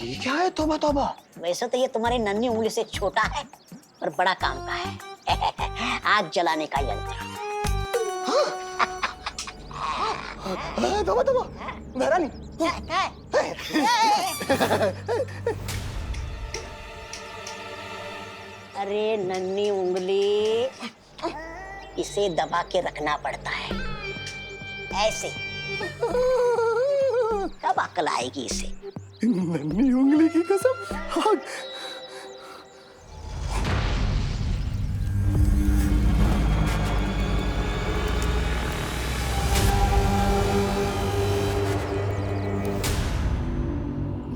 ये क्या है? तौबा तौबा। वैसे तो ये तुम्हारी नन्ही उंगली से छोटा है और बड़ा काम का है। आग जलाने का यंत्र। तौबा तौबा। महारानी। अरे नन्ही उंगली, इसे दबा के रखना पड़ता है ऐसे। कब अकल आएगी इसे? नन्ही उंगली की कसम। आग!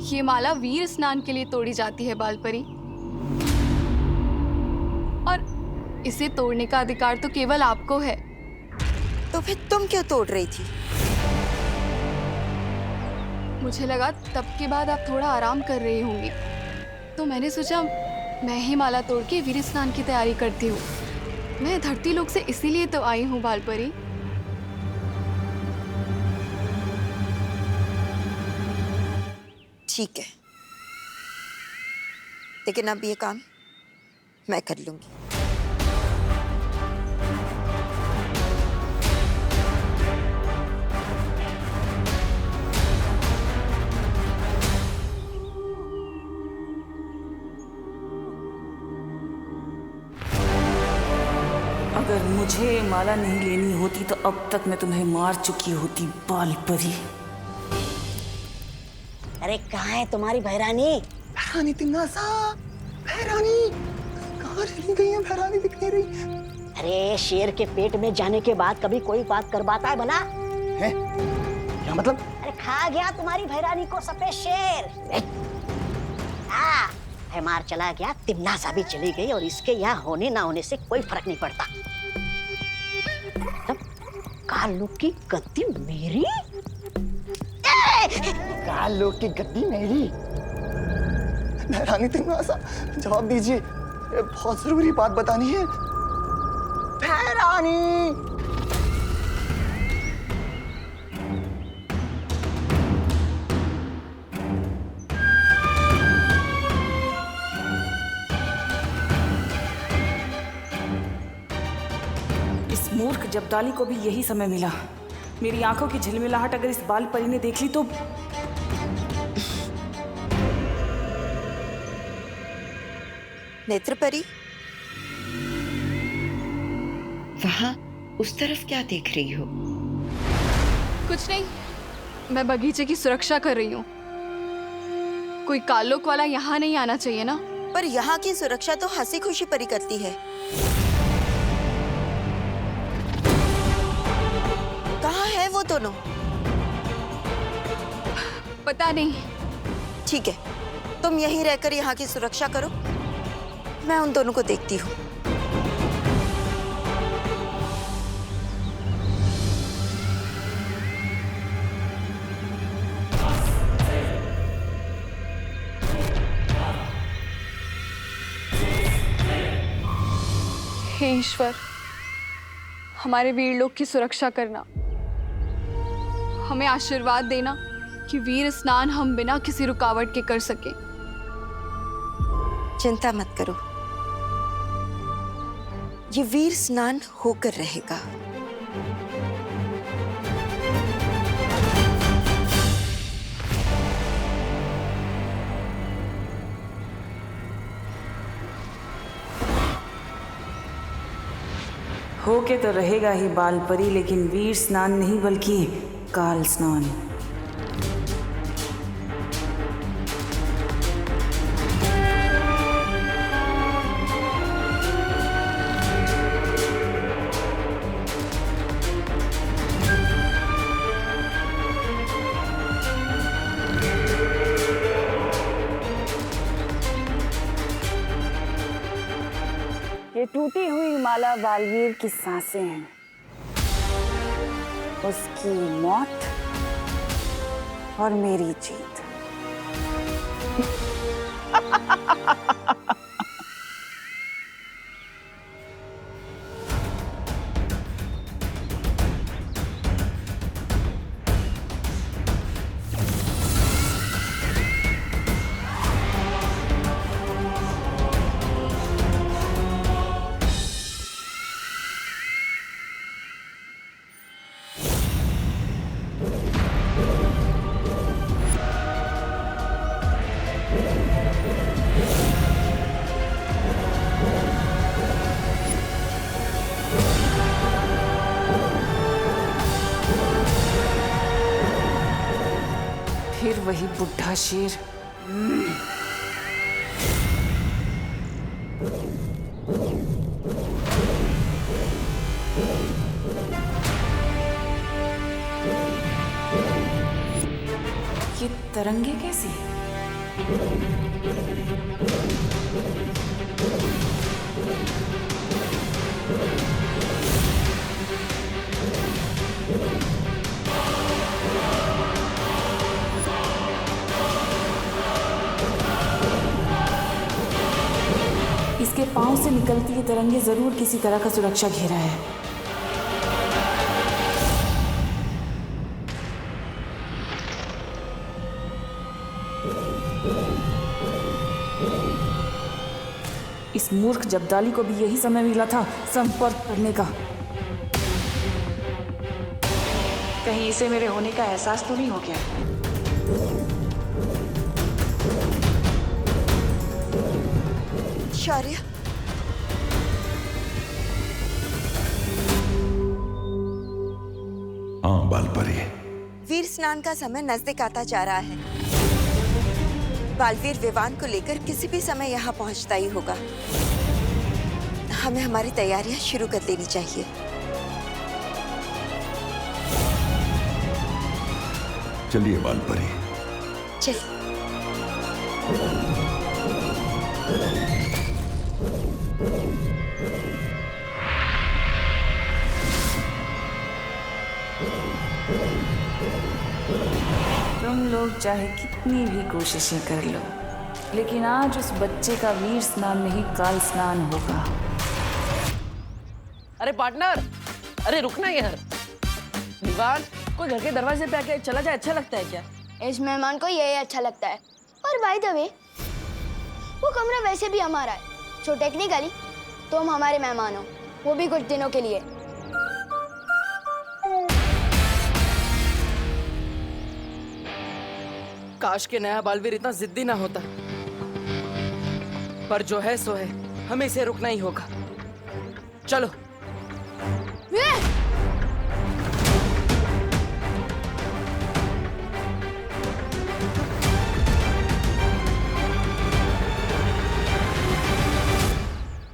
ये माला वीर स्नान के लिए तोड़ी जाती है बाल परी, और इसे तोड़ने का अधिकार तो केवल आपको है। तो फिर तुम क्यों तोड़ रही थी? मुझे लगा तब के बाद आप थोड़ा आराम कर रही होंगी, तो मैंने सोचा मैं ही माला तोड़ के वीर स्नान की तैयारी करती हूँ। मैं धरती लोक से इसीलिए तो आई हूँ बाल परी। ठीक है, लेकिन अब ये काम मैं कर लूंगी। अगर मुझे माला नहीं लेनी होती तो अब तक मैं तुम्हें मार चुकी होती बाल परी। अरे कहाँ है तुम्हारी भैरानी? भैरानी तिम्नासा, भैरानी कहाँ चली गई है? भैरानी दिख नहीं रही। अरे शेर के पेट में जाने के बाद कभी कोई बात करवाता है भला? है? क्या मतलब? अरे खा गया तुम्हारी भैरानी को सफेद शेर। मार चला गया, तिम्नासा भी चली गई, और इसके यहाँ होने ना होने से कोई फर्क नहीं पड़ता। तब काल की गद्दी मेरी? काल लोक की गद्दी मेरी? भैरानी तिम्नासा जवाब दीजिए, बहुत जरूरी बात बतानी है। भैरानी! इस मूर्ख जब्दाली को भी यही समय मिला। मेरी आंखों की झिलमिलाहट अगर इस बाल परी ने देख ली तो। नेत्र परी, वहां उस तरफ क्या देख रही हो? कुछ नहीं, मैं बगीचे की सुरक्षा कर रही हूँ। कोई कालोक वाला यहाँ नहीं आना चाहिए ना। पर यहाँ की सुरक्षा तो हंसी खुशी परी करती है। कहाँ है वो दोनों? पता नहीं। ठीक है, तुम यहीं रहकर यहाँ की सुरक्षा करो, मैं उन दोनों को देखती हूँ। हे ईश्वर, हमारे वीर लोग की सुरक्षा करना, हमें आशीर्वाद देना कि वीर स्नान हम बिना किसी रुकावट के कर सके। चिंता मत करो, ये वीर स्नान होकर रहेगा। होके तो रहेगा ही बाल परी, लेकिन वीर स्नान नहीं बल्कि काल स्नान। ये टूटी हुई माला बालवीर की सांसें हैं, उसकी मौत और मेरी जीत। फिर वही बुढ़ा शेर। ये तरंगे कैसी? इसके पांव से निकलती ये तरंगे जरूर किसी तरह का सुरक्षा घेरा है। इस मूर्ख जब्दाली को भी यही समय मिला था संपर्क करने का। कहीं इसे मेरे होने का एहसास तो नहीं हो गया? शौर्य, हाँ बालपरी। वीर स्नान का समय नजदीक आता जा रहा है। बालवीर विवान को लेकर किसी भी समय यहाँ पहुँचता ही होगा। हमें हमारी तैयारियां शुरू कर देनी चाहिए। चलिए बालपरी। चलिए। तुम लोग चाहे कितनी भी कोशिशें कर लो, लेकिन आज उस बच्चे का वीर स्नान नहीं काल स्नान होगा। अरे पार्टनर, अरे रुकना यार। विवान, कोई घर के दरवाजे पे आके चला जाए अच्छा लगता है क्या? इस मेहमान को यही अच्छा लगता है। और बाय द वे, वो कमरा वैसे भी हमारा है, सो टेक्निकली तुम हमारे मेहमान हो, वो भी कुछ दिनों के लिए। काश के नया बालवीर इतना जिद्दी ना होता, पर जो है सो है, हमें इसे रुकना ही होगा। चलो।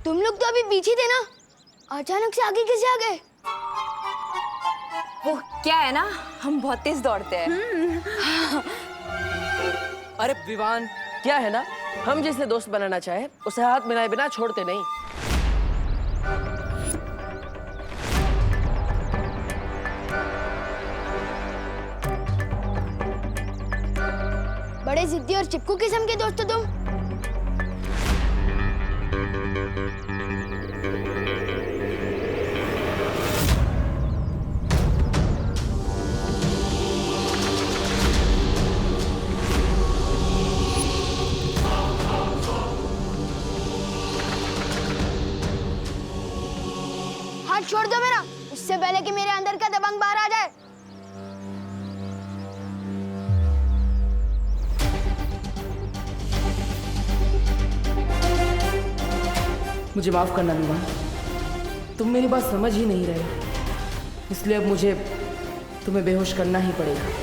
तुम लोग तो अभी पीछे थे ना, अचानक से आगे कैसे आ गए? वो क्या है ना, हम बहुत तेज दौड़ते हैं। अरे विवान, क्या है ना, हम जिसे दोस्त बनाना चाहे उसे हाथ मिलाए बिना छोड़ते नहीं। बड़े जिद्दी और चिपकू किस्म के दोस्त हो तुम। हाथ छोड़ दो मेरा, इससे पहले कि मेरे अंदर का दबंग बाहर आ जाए। मुझे माफ करना विवान, तुम मेरी बात समझ ही नहीं रहे, इसलिए अब मुझे तुम्हें बेहोश करना ही पड़ेगा।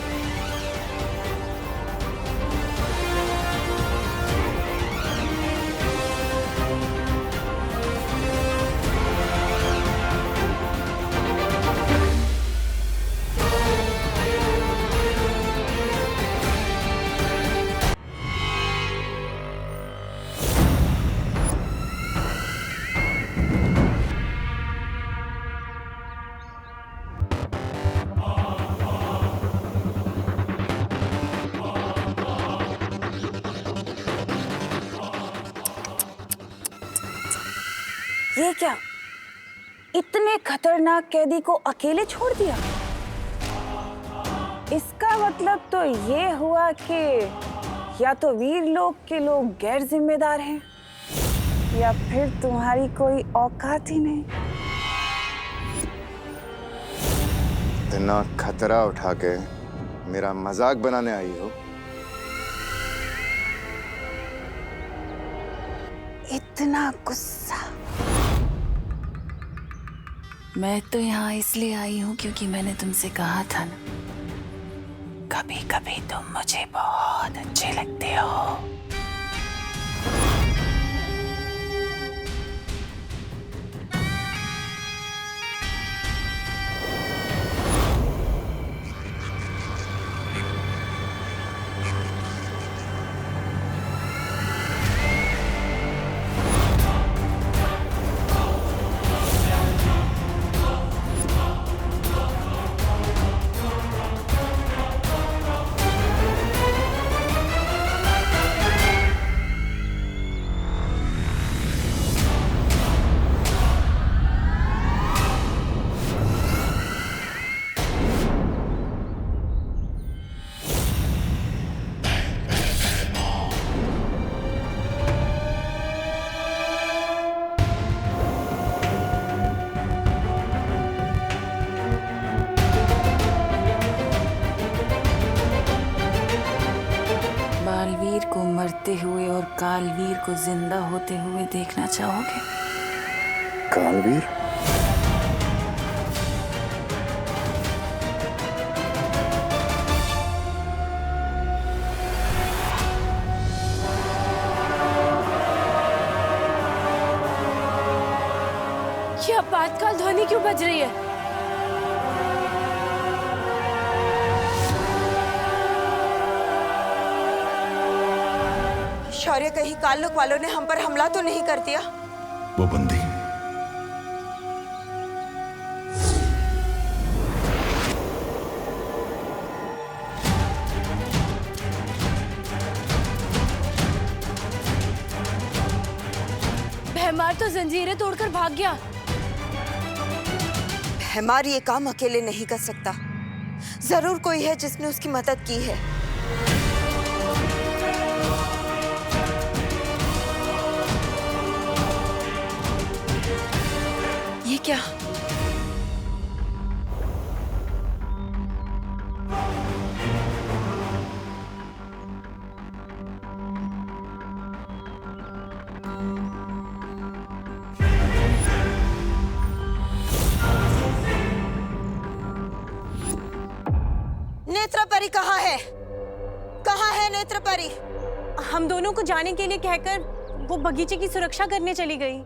ये क्या, इतने खतरनाक कैदी को अकेले छोड़ दिया? इसका मतलब तो ये हुआ कि या तो वीर लोग के लोग गैर जिम्मेदार हैं या फिर तुम्हारी कोई औकात ही नहीं। इतना खतरा उठा के मेरा मजाक बनाने आई हो? इतना गुस्सा? मैं तो यहाँ इसलिए आई हूँ क्योंकि मैंने तुमसे कहा था ना, कभी कभी तुम मुझे बहुत अच्छे लगते हो। बालवीर को मरते हुए और कालवीर को जिंदा होते हुए देखना चाहोगे? कालवीर? ये आपातकाल ध्वनि क्यों बज रही है? शौर्य, कहीं काल्लुक वालों ने हम पर हमला तो नहीं कर दिया? वो बंदी भैमार तो जंजीरें तोड़कर भाग गया। भैमार ये काम अकेले नहीं कर सकता। जरूर कोई है जिसने उसकी मदद की है। ये क्या? नेत्रपरी कहाँ है? कहाँ है नेत्रपरी? हम दोनों को जाने के लिए कहकर वो बगीचे की सुरक्षा करने चली गई।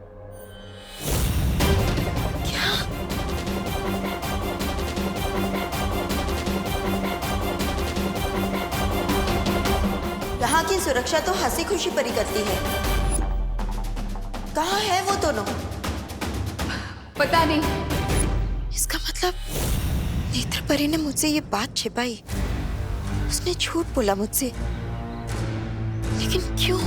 यहाँ की सुरक्षा तो हंसी खुशी परी करती है। कहाँ है वो दोनों? पता नहीं। इसका मतलब नेत्रपरी ने मुझसे ये बात छिपाई। उसने झूठ बोला मुझसे, लेकिन क्यों?